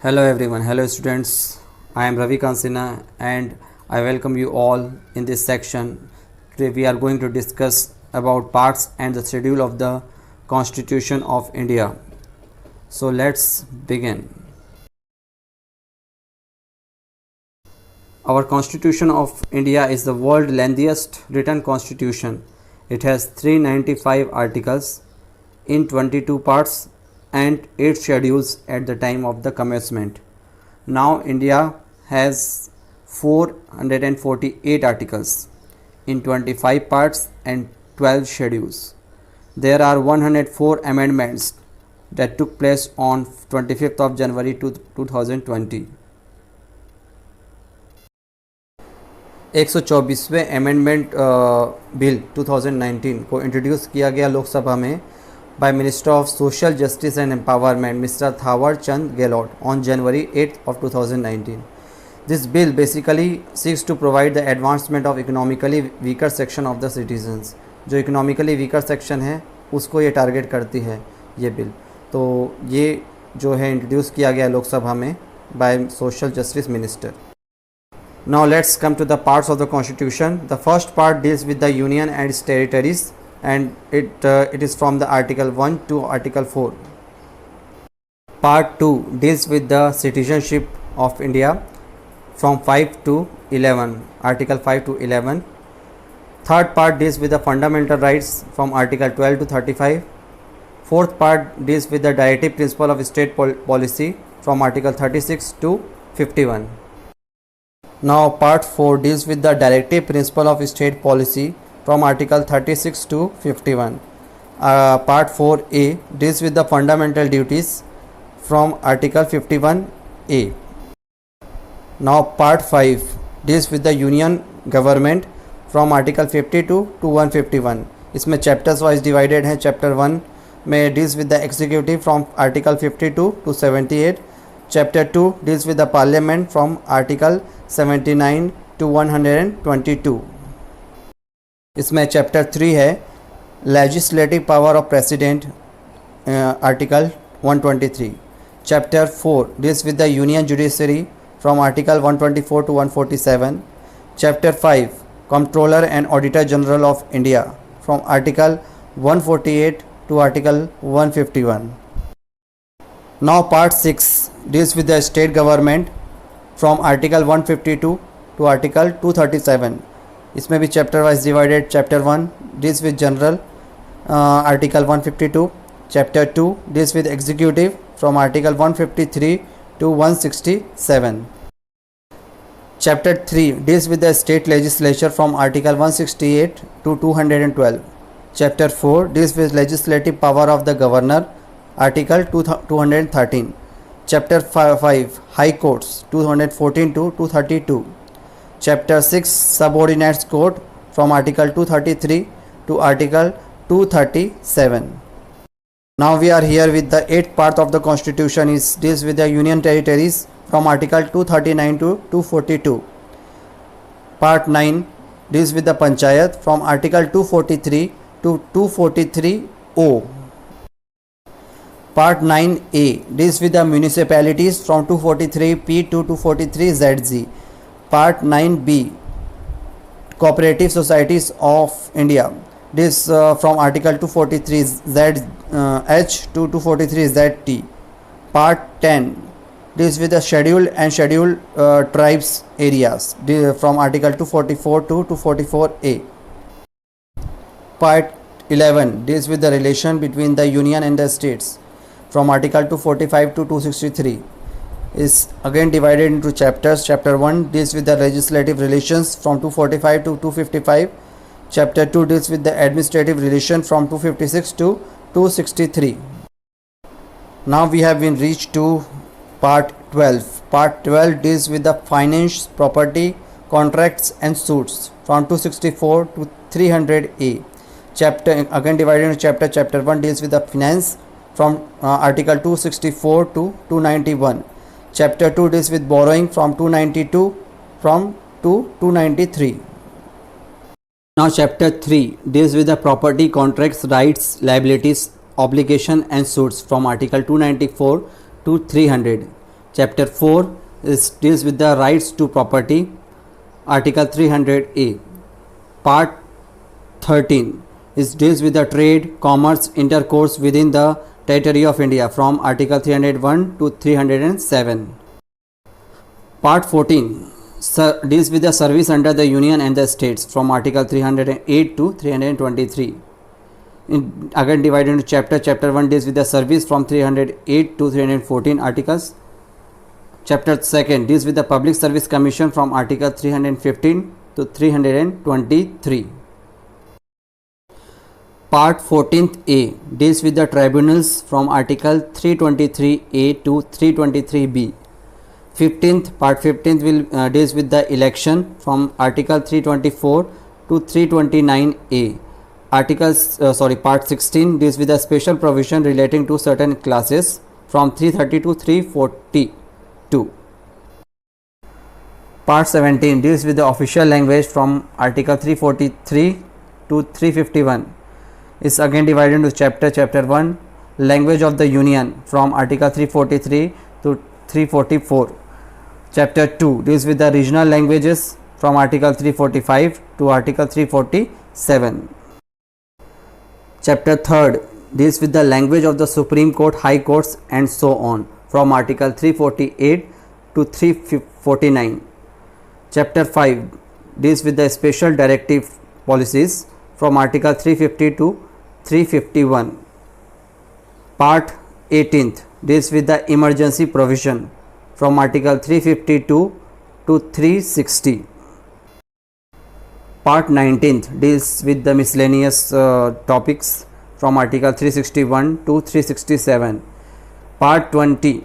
Hello everyone, hello students. I am Ravi Kansina and I welcome you all in this section. Today we are going to discuss about parts and the schedule of the Constitution of India. So let's begin. Our Constitution of India is the world's lengthiest written constitution. It has 395 articles in 22 parts and 8 schedules at the time of the commencement. Now India has 448 articles in 25 parts and 12 schedules. There are 104 amendments that took place on 25th of January 2020. 124वें amendment bill 2019 को introduce किया गया लोकसभा में by Minister of Social Justice and Empowerment Mr. Thawar Chand Gehlot on January 8th of 2019. This bill basically seeks to provide the advancement of economically weaker section of the citizens. जो economically weaker section है उसको ये target करती है ये bill. तो ये जो है इंट्रोड्यूस किया गया लोकसभा में by Social Justice Minister. Now let's come to the parts of the Constitution. The first part deals with the Union and its territories, and it is from the Article 1 to Article 4. Part 2 deals with the citizenship of India from 5 to 11, Article 5 to 11. Third part deals with the fundamental rights from Article 12 to 35. Fourth part deals with the directive principle of state policy from Article 36 to 51. Now part 4 deals with the directive principle of state policy from Article 36 to 51. Part 4A deals with the fundamental duties from Article 51A. Now Part 5 deals with the union government from Article 52 to 151. इसमें chapters wise divided हैं. Chapter 1 में deals with the executive from Article 52 to 78. Chapter 2 deals with the parliament from Article 79 to 122. इसमें chapter 3 है legislative power of president, article 123. Chapter 4 deals with the union judiciary from article 124 to 147. Chapter 5 controller and auditor general of India from article 148 to article 151. Now part 6 deals with the state government from article 152 to article 237. इसमें भी chapter wise divided. Chapter 1 deals with general, article 152. Chapter 2 deals with executive from article 153 to 167. Chapter 3 deals with the state legislature from article 168 to 212. Chapter 4 deals with legislative power of the governor, article 213. Chapter 5 high courts 214 to 232. Chapter 6 Subordinates Code from Article 233 to Article 237. Now we are here with the 8th part of the Constitution is deals with the Union Territories from Article 239 to 242. Part 9 deals with the Panchayat from Article 243 to 243O. Part 9A deals with the municipalities from 243P to 243ZG. Part 9B Cooperative Societies of India. This from Article 243ZH to 243ZT. Part 10 deals with the scheduled and scheduled tribes areas from Article 244 to 244A. Part 11 deals with the relation between the Union and the states from Article 245 to 263. Is again divided into chapters. Chapter 1 deals with the legislative relations from 245 to 255. Chapter 2 deals with the administrative relation from 256 to 263. Now we have been reached to part 12. Part 12 deals with the finance, property, contracts and suits from 264 to 300A. Chapter again divided into chapter 1 deals with the finance from article 264 to 291. Chapter 2 deals with borrowing from 292 to 293. Now chapter 3 deals with the property, contracts, rights, liabilities, obligation and suits from article 294 to 300. Chapter 4 deals with the rights to property, Article 300A. Part 13 deals with the trade, commerce, intercourse within the territory of India from Article 301 to 307. Part 14 deals with the service under the Union and the states from Article 308 to 323. Again divided into chapter 1 deals with the service from 308 to 314 articles. Chapter 2 deals with the Public Service Commission from Article 315 to 323. Part 14A deals with the tribunals from Article 323A to 323B. Part 15th will deals with the election from Article 324 to 329A. Part 16 deals with the special provision relating to certain classes from 330 to 342. Part 17 deals with the official language from Article 343 to 351. Is again divided into chapter 1 language of the Union from Article 343 to 344. Chapter 2 deals with the regional languages from Article 345 to Article 347. Chapter 3 deals with the language of the Supreme Court, High Courts and so on from Article 348 to 349. Chapter 5 deals with the special directive policies from Article 350 to 351. Part 18th deals with the emergency provision from Article 352 to 360. Part 19th deals with the miscellaneous topics from Article 361 to 367. Part 20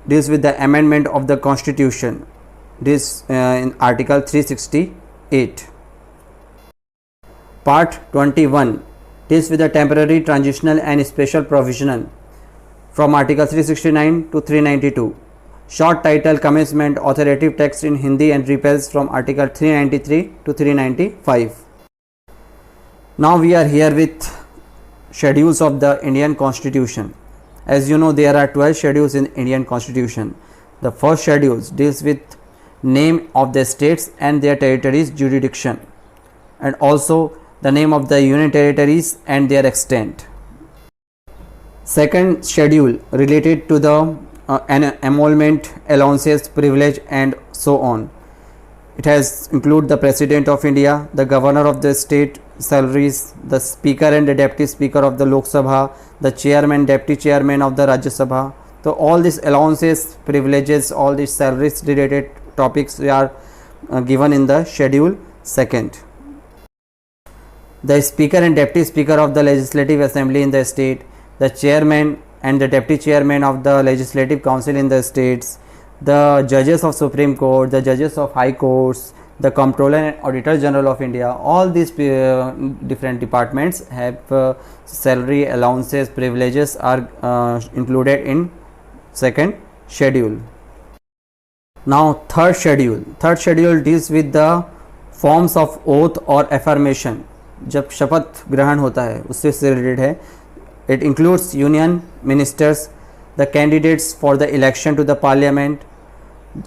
deals with the amendment of the Constitution. This in Article 368. Part 21 deals with the temporary, transitional and special provisional from Article 369 to 392. Short title, commencement, authoritative text in Hindi and repeals from Article 393 to 395. Now we are here with schedules of the Indian Constitution. As you know, there are 12 schedules in Indian Constitution. The first schedule deals with name of the states and their territories jurisdiction, and also the name of the union territories and their extent. Second schedule related to the emolument, allowances, privilege and so on. It has include the President of India, the Governor of the state salaries, the Speaker and the Deputy Speaker of the Lok Sabha, the Chairman, Deputy Chairman of the Rajya Sabha. So all these allowances, privileges, all these salaries related topics are given in the schedule second. The Speaker and Deputy Speaker of the Legislative Assembly in the state, the Chairman and the Deputy Chairman of the Legislative Council in the states, the judges of Supreme Court, the judges of High Courts, the Comptroller and Auditor General of India, all these different departments have salary, allowances, privileges are included in second schedule. Now third schedule deals with the forms of oath or affirmation. जब शपथ ग्रहण होता है उससे related है. It includes union ministers, the candidates for the election to the parliament,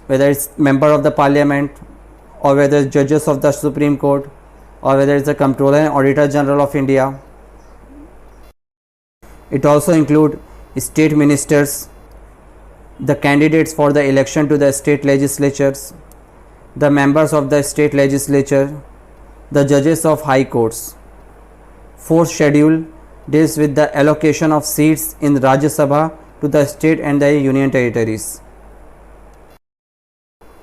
whether it's member of the parliament or whether it's judges of the Supreme Court or whether it's the Comptroller and Auditor General of India. It also includes state ministers, the candidates for the election to the state legislatures, the members of the state legislature, the judges of high courts. Fourth schedule deals with the allocation of seats in Rajya Sabha to the state and the union territories.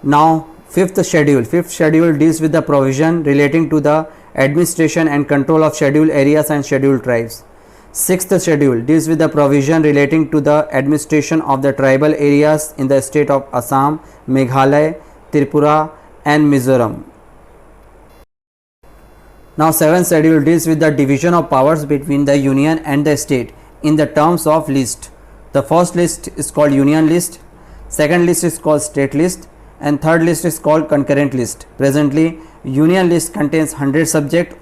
Now fifth schedule deals with the provision relating to the administration and control of scheduled areas and scheduled tribes. Sixth schedule deals with the provision relating to the administration of the tribal areas in the state of Assam, Meghalaya, Tripura and Mizoram. Now seventh schedule deals with the division of powers between the union and the state in the terms of list. The first list is called union list, second list is called state list and third list is called concurrent list. Presently union list contains 100 subjects,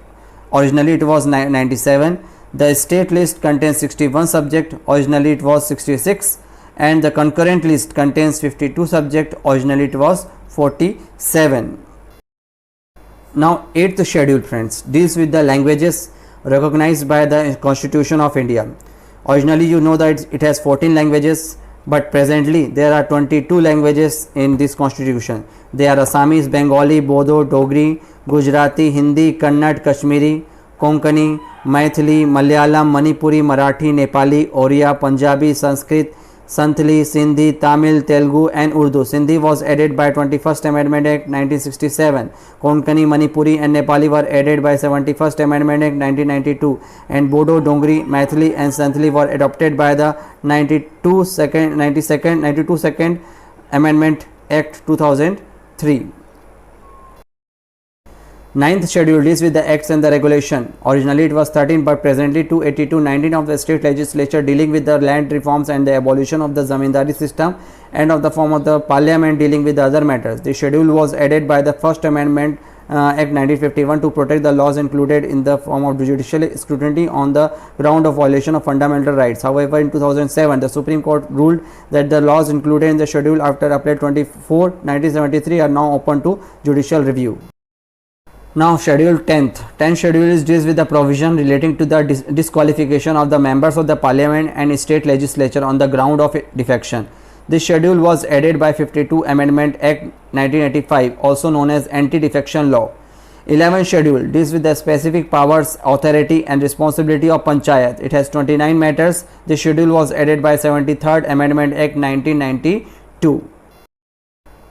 originally it was 97. The state list contains 61 subjects, originally it was 66, and the concurrent list contains 52 subjects. Originally it was 47. Now 8th schedule, friends, deals with the languages recognized by the Constitution of India. Originally you know that it has 14 languages, but presently there are 22 languages in this constitution. They are Assamese, Bengali, Bodo, Dogri, Gujarati, Hindi, Kannada, Kashmiri, Konkani, Maithili, Malayalam, Manipuri, Marathi, Nepali, Oriya, Punjabi, Sanskrit, Santhali, Sindhi, Tamil, Telugu and Urdu. Sindhi was added by 21st Amendment Act 1967. Konkani, Manipuri and Nepali were added by 71st Amendment Act 1992, and Bodo, Dongri, Maithili and Santhali were adopted by the 92nd Amendment Act 2003. 9th schedule deals with the acts and the regulation. Originally it was 13, but presently 282/19 of the state legislature dealing with the land reforms and the abolition of the zamindari system and of the form of the parliament dealing with the other matters. The schedule was added by the first amendment Act 1951 to protect the laws included in the form of judicial scrutiny on the ground of violation of fundamental rights. However, in 2007, the Supreme Court ruled that the laws included in the schedule after April 24, 1973 are now open to judicial review. Now schedule 10th schedule deals with the provision relating to the disqualification of the members of the parliament and state legislature on the ground of defection. This schedule was added by 52 Amendment Act 1985, also known as Anti-Defection Law. 11th schedule deals with the specific powers, authority and responsibility of Panchayat. It has 29 matters. This schedule was added by 73rd Amendment Act 1992.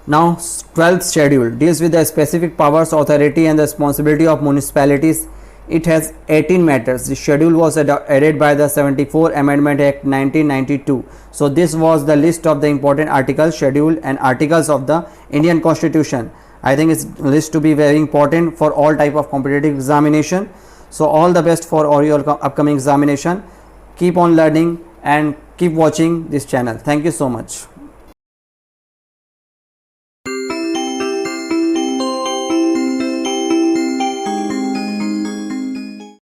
Now 12th schedule deals with the specific powers, authority and the responsibility of municipalities. It has 18 matters. The schedule was added by the 74th Amendment Act 1992. So this was the list of the important articles, schedule and articles of the Indian Constitution. I think it's list to be very important for all type of competitive examination. So all the best for all your upcoming examination. Keep on learning and keep watching this channel. Thank you so much.